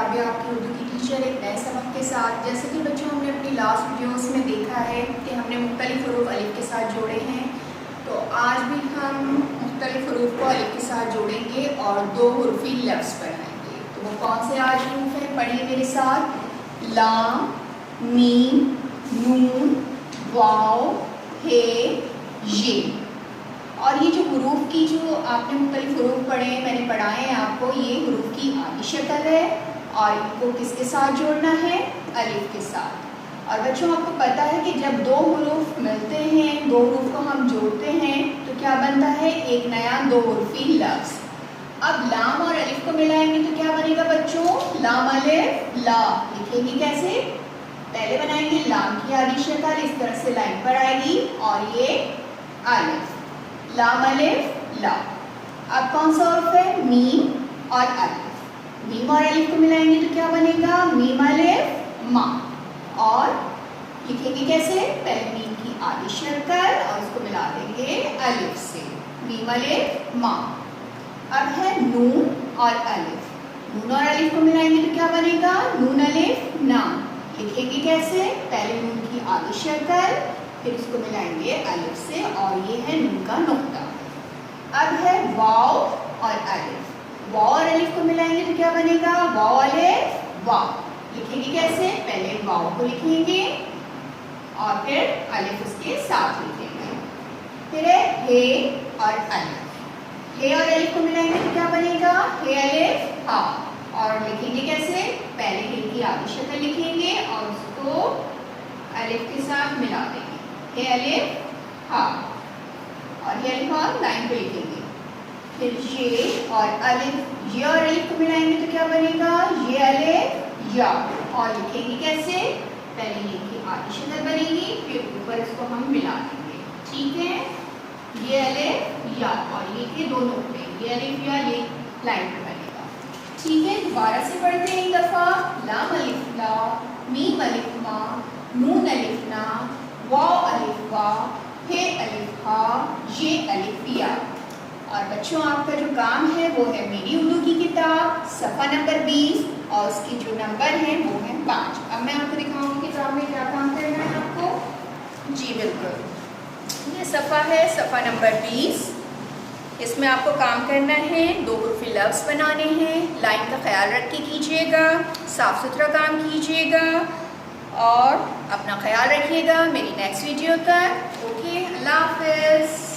رابعہ آپ کی اردو کی ٹیچر ایک نئے سبق کے ساتھ. جیسے کہ بچوں ہم نے اپنی لاسٹ ویڈیوز میں دیکھا ہے کہ ہم نے مختلف حروف الف کے ساتھ جوڑے ہیں. تو آج بھی ہم مختلف حروف کو الف کے ساتھ جوڑیں گے اور دو حروفی لفظ بنائیں گے. تو وہ کون سے آج حروف ہیں؟ پڑھیے میرے ساتھ. لام، میم، نون، واو، ہے، یہ. اور یہ جو حروف کی جو آپ نے مختلف حروف پڑھے ہیں، میں نے پڑھائے ہیں آپ کو، یہ حروف کی آدھی شکل ہے اور ان کو کس کے ساتھ جوڑنا ہے؟ الف کے ساتھ. اور بچوں آپ کو پتہ ہے کہ جب دو حروف ملتے ہیں، دو حروف کو ہم جوڑتے ہیں تو کیا بنتا ہے؟ ایک نیا دو حرفی لفظ. اب لام اور الف کو ملائیں گے تو کیا بنے گا بچوں؟ لام الف لا. لکھیں گے کیسے؟ پہلے بنائیں گے لام کی آدھی شکل، اس طرح سے لائن پر آئے گی اور یہ الف. لام الف لا. اب کون سا حرف ہے؟ میم اور الف. میم اور الف کو ملائیں گے تو کیا بنے گا؟ میم الف ما. اور لکھیں گے کیسے؟ پہلے میم کی آدھی شکل اور اس کو ملا دیں گے الف سے. میم الف ما. اب ہے نون اور الف. نون اور الف کو ملائیں گے تو کیا بنے گا؟ نون الف نا. لکھیں گے کیسے؟ پہلے نون کی آدھی شکل، پھر اس کو ملائیں گے الف سے اور یہ ہے نون کا نقطہ. اب ہے واو اور الف. واو اور الف کو ملائیں گے تو کیا بنے گا؟ واو الف وا. لکھیں گے کیسے؟ پہلے واو کو لکھیں گے اور پھر الف اس کے ساتھ لکھیں گے. پھر ہے اور الف. ہے اور الف کو ملائیں گے تو کیا بنے گا؟ ہے الف ہا. اور لکھیں گے کیسے؟ پہلے ہے کی آدھی شکل لکھیں گے اور اس کو الف کے ساتھ ملا دیں گے. ہے الف ہا اور یہ الف ہا لائن پہ لکھیں گے. پھر یہ اور الف. یہ اور الف کو ملائیں گے تو کیا بنے گا؟ یہ الف یا. اور لکھیں گے کیسے؟ پہلے یہ کی آدھی شکل بنے گی، پھر اوپر اس کو ہم ملا دیں گے. ٹھیک ہے؟ یہ الف یا اور یہ کے دو نقطے، یہ الف یا یہ لائن پہ بنے گا. ٹھیک ہے، دوبارہ سے پڑھتے ہیں ایک دفعہ. لام الف لا، میم الف ما، نون الف نا، واو الف وا، ہے الف ہا، یہ الف یا. اور بچوں آپ کا جو کام ہے وہ ہے میری اردو کی کتاب صفحہ نمبر 20 اور اس کی جو نمبر ہے وہ ہے 5. اب میں آپ کو دکھاؤں گی کتاب میں کیا کام کرنا ہے آپ کو. جی بالکل، یہ صفحہ ہے صفحہ نمبر 20. اس میں آپ کو کام کرنا ہے، دو حرفی لفظ بنانے ہیں. لائن کا خیال رکھ کے کیجیے گا، صاف ستھرا کام کیجیے گا اور اپنا خیال رکھیے گا. میری نیکسٹ ویڈیو تک اوکے، اللہ حافظ.